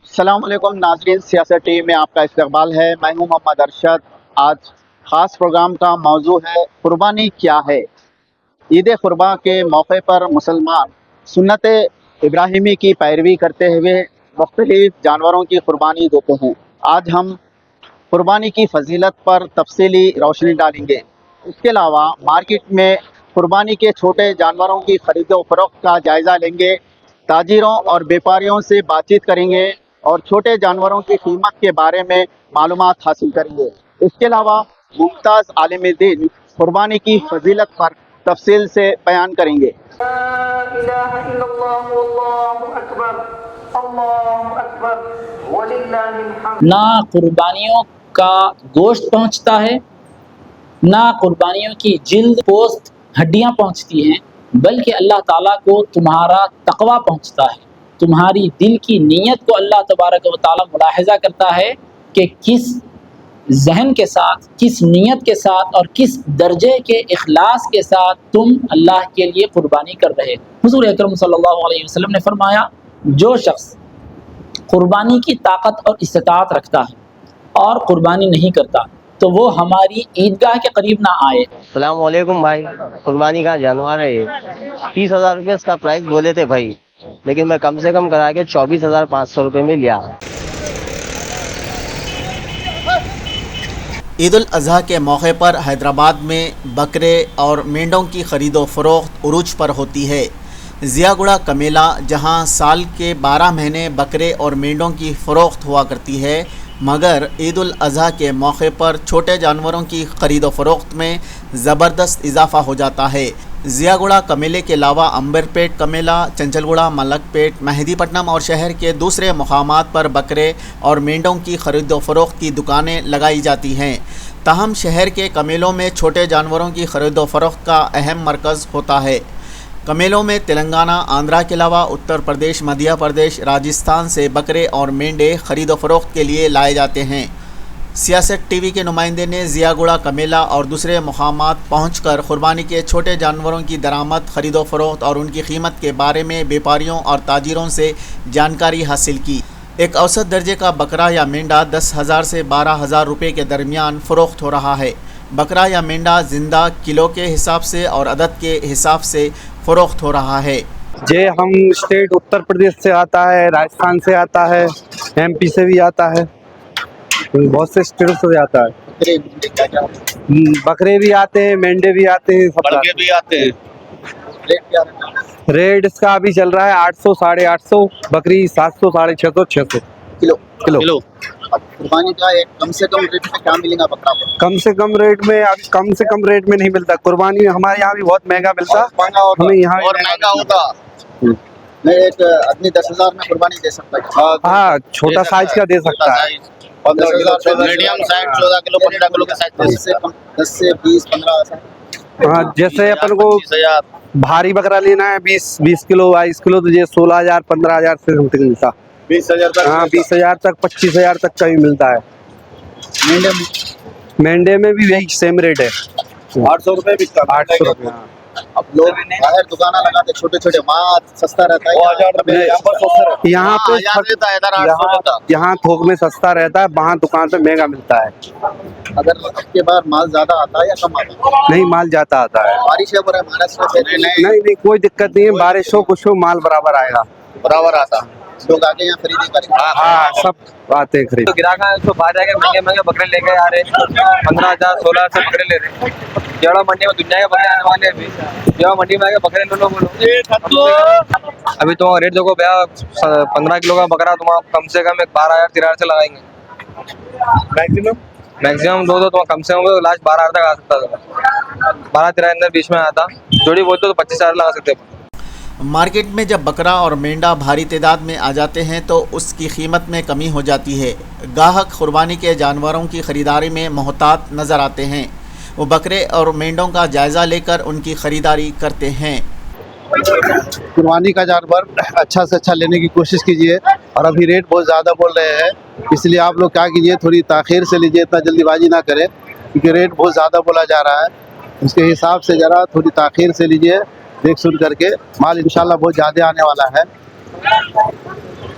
السلام علیکم ناظرین، سیاست ٹی وی میں آپ کا استقبال ہے۔ میں ہوں محمد ارشد۔ آج خاص پروگرام کا موضوع ہے قربانی کیا ہے۔ عید قرباں کے موقع پر مسلمان سنت ابراہیمی کی پیروی کرتے ہوئے مختلف جانوروں کی قربانی دیتے ہیں۔ آج ہم قربانی کی فضیلت پر تفصیلی روشنی ڈالیں گے۔ اس کے علاوہ مارکیٹ میں قربانی کے چھوٹے جانوروں کی خرید و فروخت کا جائزہ لیں گے، تاجروں اور بیپاریوں سے بات چیت کریں گے اور چھوٹے جانوروں کی قیمت کے بارے میں معلومات حاصل کریں گے۔ اس کے علاوہ ممتاز عالم دین قربانی کی فضیلت پر تفصیل سے بیان کریں گے۔ لا الہ الا اللہ واللہ اکبر اللہ اکبر وللہ الحمد۔ نہ قربانیوں کا گوشت پہنچتا ہے، نہ قربانیوں کی جلد، پوست، ہڈیاں پہنچتی ہیں، بلکہ اللہ تعالیٰ کو تمہارا تقویٰ پہنچتا ہے۔ تمہاری دل کی نیت کو اللہ تبارک و تعالیٰ ملاحظہ کرتا ہے کہ کس ذہن کے ساتھ، کس نیت کے ساتھ اور کس درجے کے اخلاص کے ساتھ تم اللہ کے لیے قربانی کر رہے ہو۔ حضور اکرم صلی اللہ علیہ وسلم نے فرمایا، جو شخص قربانی کی طاقت اور استطاعت رکھتا ہے اور قربانی نہیں کرتا تو وہ ہماری عیدگاہ کے قریب نہ آئے۔ السلام علیکم بھائی، قربانی کا جانور ہے یہ 30,000 روپے اس کا پرائز بولے تھے بھائی، لیکن میں کم سے کم کرا کے 24,500 روپے میں لیا۔ عید الاضحیٰ کے موقع پر حیدرآباد میں بکرے اور مینڈوں کی خرید و فروخت عروج پر ہوتی ہے۔ ضیاء گڑھ کا میلہ، جہاں سال کے 12 مہینے بکرے اور مینڈوں کی فروخت ہوا کرتی ہے، مگر عید الاضحیٰ کے موقع پر چھوٹے جانوروں کی خرید و فروخت میں زبردست اضافہ ہو جاتا ہے۔ ضیاء گڑھ کا میلے کے علاوہ امبر پیٹ کا میلہ، چنچل گڑھ، ملک پیٹ، مہدی پٹنم اور شہر کے دوسرے مقامات پر بکرے اور مینڈوں کی خرید و فروخت کی دکانیں لگائی جاتی ہیں۔ تاہم شہر کے کمیلوں میں چھوٹے جانوروں کی خرید و فروخت کا اہم مرکز ہوتا ہے۔ کمیلوں میں تلنگانہ، آندھرا کے علاوہ اتر پردیش، مدھیہ پردیش، راجستھان سے بکرے اور مینڈے خرید و فروخت کے لیے لائے جاتے ہیں۔ سیاست ٹی وی کے نمائندے نے ضیاء گڑھ کا میلہ اور دوسرے مقامات پہنچ کر قربانی کے چھوٹے جانوروں کی درآمد، خرید و فروخت اور ان کی قیمت کے بارے میں بیپاریوں اور تاجروں سے جانکاری حاصل کی۔ ایک اوسط درجے کا بکرا یا مینڈا 10,000 سے 12,000 روپے کے درمیان فروخت ہو رہا ہے۔ بکرا یا مینڈا زندہ کلو کے حساب سے اور عدد کے حساب سے فروخت ہو رہا ہے۔ جی، ہم اسٹیٹ اتر پردیش سے آتا ہے، راجستھان سے آتا ہے، ایم پی سے بھی آتا ہے، بہت سے اسٹیٹوں سے آتا ہے۔ بکرے بھی آتے ہیں، مینڈے بھی آتے ہیں، سب بھی آتے ہیں۔ ریٹ اس کا ابھی چل رہا ہے 800، 850، بکری 700، 650، 600 کلو۔ قربانی کا ایک کم سے کم ریٹ میں کیا ملے گا بکرا کو؟ کم سے کم ریٹ میں، ابھی کم سے کم ریٹ میں نہیں ملتا قربانی، ہمارے یہاں بھی بہت مہنگا ملتا، ہمیں یہاں اور مہنگا ہوتا۔ میں ایک آدمی 10,000 میں قربانی دے سکتا ہے؟ ہاں، چھوٹا سائز کا دے سکتا ہے۔ میڈیم سائز 14 کلو 15 کلو کے سائز 10 سے 20 15 ایسا۔ ہاں، جیسے اپن کو 25,000 بھاری بکرا لینا ہے 20 کلو 22 کلو تو یہ 16,000 15,000 سے سمتنگ ملتا۔ 20,000 تک۔ ہاں، 20,000 تک 25,000 تک کا بھی ملتا ہے۔ مینڈے میں بھی یہی سیم ریٹ ہے، 800 روپے بکتا ہے۔ 800 روپے۔ اب لوگ باہر دکانیں لگاتے چھوٹے چھوٹے، وہاں سستا رہتا ہے، 1000 روپے یہاں پہ رہتا ہے، ادھر 800 ہوتا۔ یہاں تھوک میں سستا رہتا ہے، وہاں دکان پہ مہنگا ملتا ہے۔ اگر اب کے بار مال زیادہ آتا ہے یا کم آتا ہے؟ نہیں، مال جاتا آتا ہے۔ بارش ہے پورا مہاراشٹر سے؟ نہیں، کوئی دقت نہیں ہے، بارش ہو کچھ ہو مال برابر آئے گا، برابر آتا۔ لوگ آگے یہاں خریدی کریں گے۔ ہاں، سب آتے ہیں خرید۔ گراہک تو باہر جا کے مہنگے مہنگے بکرے لے کے آ رہے ہیں، 15,000 16,000 سے بکرے لے رہے ہیں۔ جیڑا منڈی میں دنیا کے بکرے آنے والے ہیں، جیڑا منڈی میں آ کے بکرے لے لو بولو۔ ابھی تمہارا ریٹ دیکھو بھیا، 15 کلو کا بکرا تمہارا کم سے کم 12,000 13,000 سے لگائیں گے میکسیمم دو تمہیں کم سے کم لاسٹ 12,000 تک آ سکتا تھا، 12-13 بیچ میں آتا، جوڑی بولتے تو 25,000 لگا سکتے۔ مارکیٹ میں جب بکرا اور مینڈا بھاری تعداد میں آ جاتے ہیں تو اس کی قیمت میں کمی ہو جاتی ہے۔ گاہک قربانی کے جانوروں کی خریداری میں محتاط نظر آتے ہیں، وہ بکرے اور مینڈوں کا جائزہ لے کر ان کی خریداری کرتے ہیں۔ قربانی کا جانور اچھا سے اچھا لینے کی کوشش کیجیے، اور ابھی ریٹ بہت زیادہ بول رہے ہیں، اس لیے آپ لوگ کیا کیجیے، تھوڑی تاخیر سے لیجیے، اتنا جلدی بازی نہ کریں، کیونکہ ریٹ بہت زیادہ بولا جا رہا ہے۔ اس کے حساب سے ذرا تھوڑی تاخیر سے لیجیے، دیکھ سن کر کے، مال انشاءاللہ بہت زیادہ آنے والا ہے۔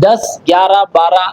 10, 11, 12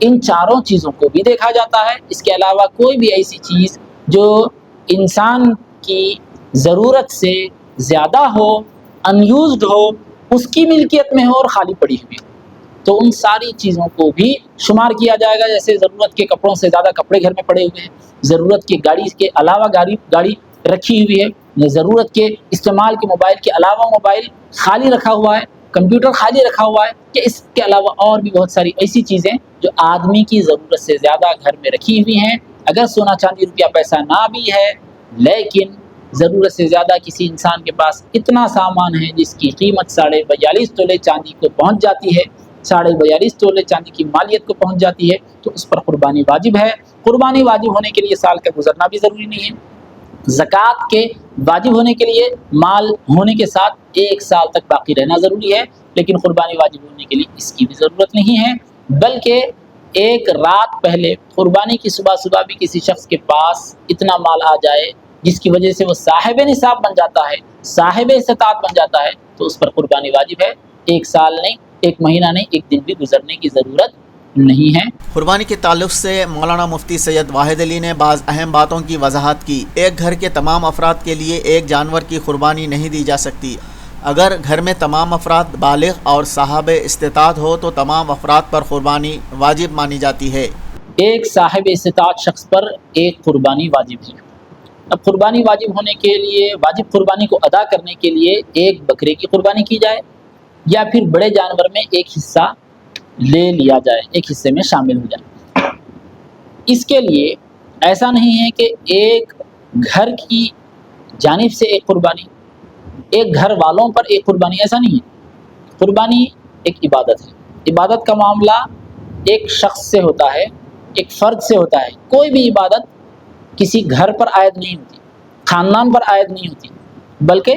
ان چاروں چیزوں کو بھی دیکھا جاتا ہے۔ اس کے علاوہ کوئی بھی ایسی چیز جو انسان کی ضرورت سے زیادہ ہو، ان یوزڈ ہو، اس کی ملکیت میں ہو اور خالی پڑی ہوئی ہو، تو ان ساری چیزوں کو بھی شمار کیا جائے گا۔ جیسے ضرورت کے کپڑوں سے زیادہ کپڑے گھر میں پڑے ہوئے ہیں، ضرورت کی گاڑی کے علاوہ گاڑی رکھی ہوئی ہے، ضرورت کے استعمال کے موبائل کے علاوہ موبائل خالی رکھا ہوا ہے، کمپیوٹر خالی رکھا ہوا ہے، کہ اس کے علاوہ اور بھی بہت ساری ایسی چیزیں جو آدمی کی ضرورت سے زیادہ گھر میں رکھی ہوئی ہیں۔ اگر سونا چاندی روپیہ پیسہ نہ بھی ہے، لیکن ضرورت سے زیادہ کسی انسان کے پاس اتنا سامان ہے جس کی قیمت 42.5 تولے چاندی کو پہنچ جاتی ہے، 42.5 تولے چاندی کی مالیت کو پہنچ جاتی ہے، تو اس پر قربانی واجب ہے۔ قربانی واجب ہونے کے لیے سال کا گزرنا بھی ضروری نہیں ہے۔ زکوٰۃ کے واجب ہونے کے لیے مال ہونے کے ساتھ 1 سال تک باقی رہنا ضروری ہے، لیکن قربانی واجب ہونے کے لیے اس کی بھی ضرورت نہیں ہے، بلکہ ایک رات پہلے قربانی کی صبح بھی کسی شخص کے پاس اتنا مال آ جائے جس کی وجہ سے وہ صاحب نصاب بن جاتا ہے، صاحب استطاعت بن جاتا ہے، تو اس پر قربانی واجب ہے۔ 1 سال نہیں، 1 مہینہ نہیں، 1 دن بھی گزرنے کی ضرورت نہیں ہے۔ قربانی کے تعلق سے مولانا مفتی سید واحد علی نے بعض اہم باتوں کی وضاحت کی۔ ایک گھر کے تمام افراد کے لیے ایک جانور کی قربانی نہیں دی جا سکتی۔ اگر گھر میں تمام افراد بالغ اور صاحب استطاعت ہو تو تمام افراد پر قربانی واجب مانی جاتی ہے۔ ایک صاحب استطاعت شخص پر ایک قربانی واجب ہے۔ اب قربانی واجب ہونے کے لیے، واجب قربانی کو ادا کرنے کے لیے ایک بکرے کی قربانی کی جائے یا پھر بڑے جانور میں ایک حصہ لے لیا جائے، ایک حصے میں شامل ہو جائے۔ اس کے لیے ایسا نہیں ہے کہ ایک گھر کی جانب سے ایک قربانی، ایک گھر والوں پر ایک قربانی، ایسا نہیں ہے۔ قربانی ایک عبادت ہے۔ عبادت کا معاملہ ایک شخص سے ہوتا ہے، ایک فرد سے ہوتا ہے۔ کوئی بھی عبادت کسی گھر پر عائد نہیں ہوتی، خاندان پر عائد نہیں ہوتی، بلکہ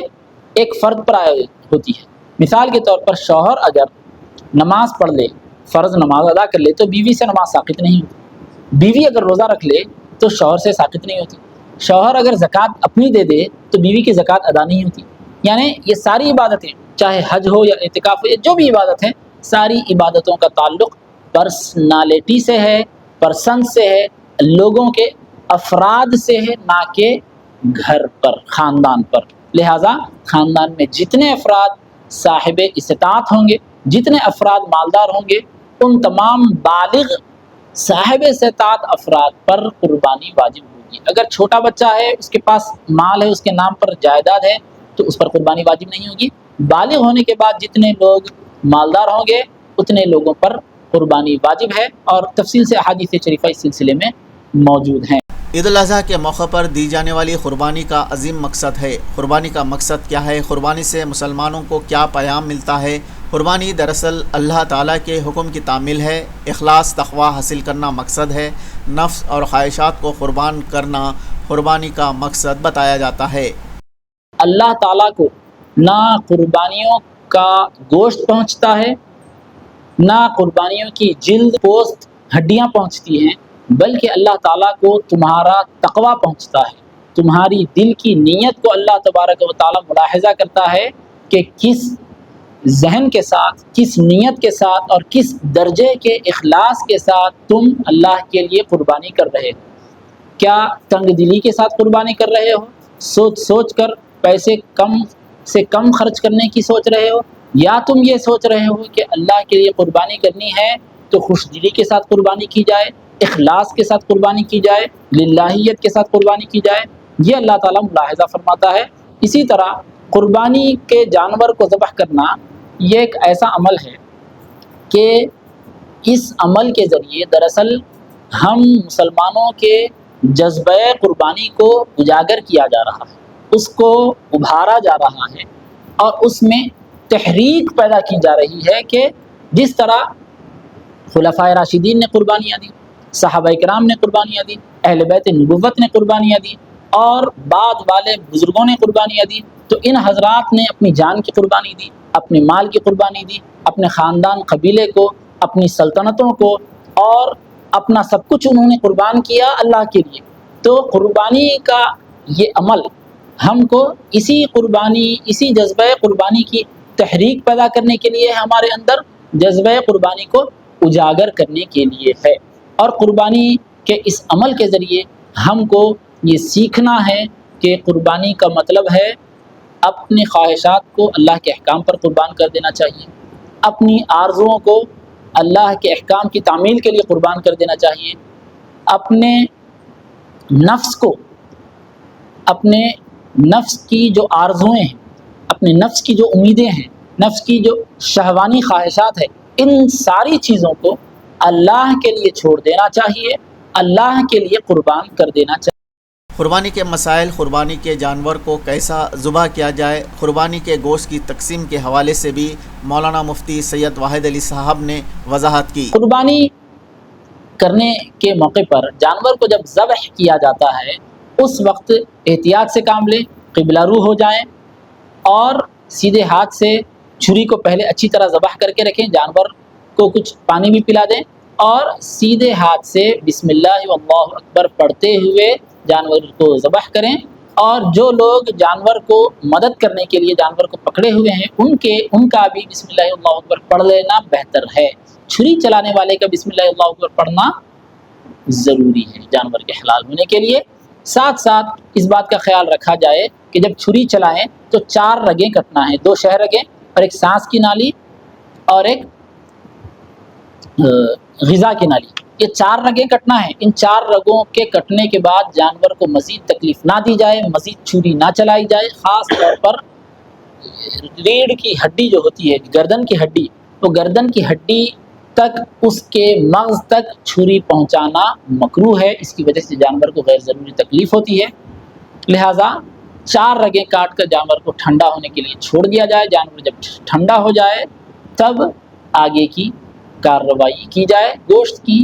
ایک فرد پر عائد ہوتی ہے۔ مثال کے طور پر شوہر اگر نماز پڑھ لے، فرض نماز ادا کر لے، تو بیوی سے نماز ساقط نہیں ہوتی۔ بیوی اگر روزہ رکھ لے تو شوہر سے ساقط نہیں ہوتی۔ شوہر اگر زکوٰۃ اپنی دے دے تو بیوی کی زکوٰۃ ادا نہیں ہوتی۔ یعنی یہ ساری عبادتیں، چاہے حج ہو یا اعتکاف ہو یا جو بھی عبادت ہے، ساری عبادتوں کا تعلق پرسنالٹی سے ہے، پرسن سے ہے، لوگوں کے افراد سے ہے، نہ کہ گھر پر، خاندان پر۔ لہٰذا خاندان میں جتنے افراد صاحب استطاعت ہوں گے، جتنے افراد مالدار ہوں گے، ان تمام بالغ صاحب استطاعت افراد پر قربانی واجب ہوگی۔ اگر چھوٹا بچہ ہے، اس کے پاس مال ہے، اس کے نام پر جائیداد ہے، تو اس پر قربانی واجب نہیں ہوگی۔ بالغ ہونے کے بعد جتنے لوگ مالدار ہوں گے اتنے لوگوں پر قربانی واجب ہے، اور تفصیل سے احادیث شریفہ اس سلسلے میں موجود ہیں۔ عید الاضحیٰ کے موقع پر دی جانے والی قربانی کا عظیم مقصد ہے۔ قربانی کا مقصد کیا ہے؟ قربانی سے مسلمانوں کو کیا پیام ملتا ہے؟ قربانی دراصل اللہ تعالیٰ کے حکم کی تعمیل ہے۔ اخلاص تقوی حاصل کرنا مقصد ہے۔ نفس اور خواہشات کو قربان کرنا قربانی کا مقصد بتایا جاتا ہے۔ اللہ تعالیٰ کو نہ قربانیوں کا گوشت پہنچتا ہے، نہ قربانیوں کی جلد، پوست، ہڈیاں پہنچتی ہیں، بلکہ اللہ تعالیٰ کو تمہارا تقوی پہنچتا ہے۔ تمہاری دل کی نیت کو اللہ تبارک و تعالیٰ ملاحظہ کرتا ہے کہ کس ذہن کے ساتھ، کس نیت کے ساتھ اور کس درجے کے اخلاص کے ساتھ تم اللہ کے لیے قربانی کر رہے ہو۔ کیا تنگ دلی کے ساتھ قربانی کر رہے ہو، سوچ کر پیسے کم سے کم خرچ کرنے کی سوچ رہے ہو، یا تم یہ سوچ رہے ہو کہ اللہ کے لیے قربانی کرنی ہے تو خوش دلی کے ساتھ قربانی کی جائے، اخلاص کے ساتھ قربانی کی جائے، للہیت کے ساتھ قربانی کی جائے؟ یہ اللہ تعالیٰ ملاحظہ فرماتا ہے۔ اسی طرح قربانی کے جانور کو ذبح کرنا یہ ایک ایسا عمل ہے کہ اس عمل کے ذریعے دراصل ہم مسلمانوں کے جذبہ قربانی کو اجاگر کیا جا رہا ہے، اس کو ابھارا جا رہا ہے، اور اس میں تحریک پیدا کی جا رہی ہے کہ جس طرح خلفائے راشدین نے قربانیاں دی، صحابہ کرام نے قربانیاں دی، اہل بیت نبوت نے قربانیاں دی، اور بعد والے بزرگوں نے قربانیاں دی، تو ان حضرات نے اپنی جان کی قربانی دی، اپنے مال کی قربانی دی، اپنے خاندان قبیلے کو، اپنی سلطنتوں کو، اور اپنا سب کچھ انہوں نے قربان کیا اللہ کے لیے۔ تو قربانی کا یہ عمل ہم کو اسی قربانی، اسی جذبہ قربانی کی تحریک پیدا کرنے کے لیے ہمارے اندر جذبہ قربانی کو اجاگر کرنے کے لیے ہے۔ اور قربانی کے اس عمل کے ذریعے ہم کو یہ سیکھنا ہے کہ قربانی کا مطلب ہے اپنی خواہشات کو اللہ کے احکام پر قربان کر دینا چاہیے، اپنی آرزوؤں کو اللہ کے احکام کی تعمیل کے لیے قربان کر دینا چاہیے، اپنے نفس کو، اپنے نفس کی جو آرزوئیں ہیں، اپنے نفس کی جو امیدیں ہیں، نفس کی جو شہوانی خواہشات ہیں، ان ساری چیزوں کو اللہ کے لیے چھوڑ دینا چاہیے، اللہ کے لیے قربان کر دینا چاہیے۔ قربانی کے مسائل، قربانی کے جانور کو کیسا ذبح کیا جائے، قربانی کے گوشت کی تقسیم کے حوالے سے بھی مولانا مفتی سید واحد علی صاحب نے وضاحت کی۔ قربانی کرنے کے موقع پر جانور کو جب ذبح کیا جاتا ہے اس وقت احتیاط سے کام لیں، قبلہ رو ہو جائیں اور سیدھے ہاتھ سے چھری کو پہلے اچھی طرح ذبح کر کے رکھیں، جانور کو کچھ پانی بھی پلا دیں اور سیدھے ہاتھ سے بسم اللہ واللہ اکبر پڑھتے ہوئے جانور کو ذبح کریں۔ اور جو لوگ جانور کو مدد کرنے کے لیے جانور کو پکڑے ہوئے ہیں ان کا بھی بسم اللہ اللہ اکبر پڑھ لینا بہتر ہے۔ چھری چلانے والے کا بسم اللہ اللہ اکبر پڑھنا ضروری ہے جانور کے حلال ہونے کے لیے۔ ساتھ ساتھ اس بات کا خیال رکھا جائے کہ جب چھری چلائیں تو 4 رگیں کٹنا ہے، 2 شہ رگیں اور ایک سانس کی نالی اور ایک غذا کی نالی، یہ 4 رگیں کٹنا ہے۔ ان 4 رگوں کے کٹنے کے بعد جانور کو مزید تکلیف نہ دی جائے، مزید چھری نہ چلائی جائے، خاص طور پر ریڑھ کی ہڈی جو ہوتی ہے، گردن کی ہڈی، تو گردن کی ہڈی تک، اس کے مغز تک چھری پہنچانا مکروہ ہے، اس کی وجہ سے جانور کو غیر ضروری تکلیف ہوتی ہے۔ لہٰذا 4 رگیں کاٹ کر جانور کو ٹھنڈا ہونے کے لیے چھوڑ دیا جائے، جانور جب ٹھنڈا ہو جائے تب آگے کی کارروائی کی جائے۔ گوشت کی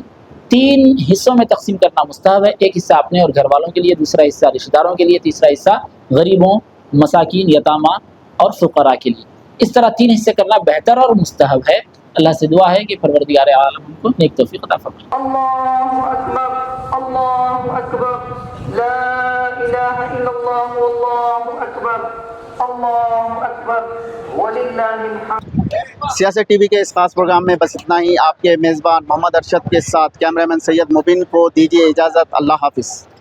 3 حصوں میں تقسیم کرنا مستحب ہے، ایک حصہ اپنے اور گھر والوں کے لیے، دوسرا حصہ رشتہ داروں کے لیے، تیسرا حصہ غریبوں، مساکین، یتامہ اور فقراء کے لیے۔ اس طرح 3 حصے کرنا بہتر اور مستحب ہے۔ اللہ سے دعا ہے کہ پروردگار عالم ہم کو نیک توفیق عطا فرمائے۔ اللہ اکبر، اللہ اکبر، لا الہ الا اللہ، واللہ اکبر، اللہ اکبر، وللہ الحمد۔ سیاست ٹی وی کے اس خاص پروگرام میں بس اتنا ہی۔ آپ کے میزبان محمد ارشد کے ساتھ کیمرہ مین سید مبین کو دیجیے اجازت۔ اللہ حافظ۔